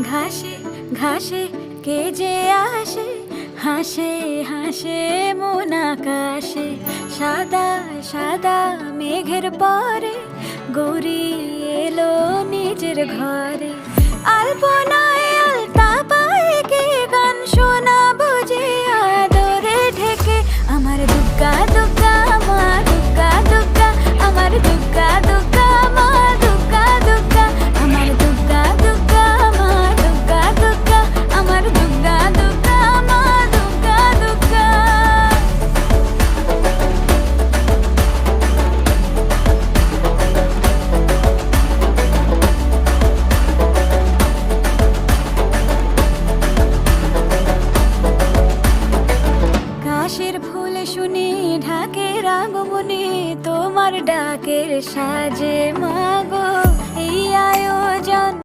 ঘাসে ঘাসে কে যে আসে, হাসে হাসে মন আকাশে। সাদা সাদা মেঘের পরে গৌরী এলো নিজের ঘরে। আলপনায় আলতা পায়ে কে গান শোনাবো যে আদরে ঢেকে। আমার দুগ্গা দুগ্গা মা দুগ্গা দুগ্গা, আমার দুগ্গা দুগ্গা মা দুগ্গা দুগ্গা, আমার দুগ্গা দুগ্গা মা দুগ্গা দুগ্গা, আমার দুগ্গা দুগ্গা মা দুগ্গা দুগ্গা। কাশের ফুল শুনি ঢাকের আগমনে, তোমার ডাকের সাজে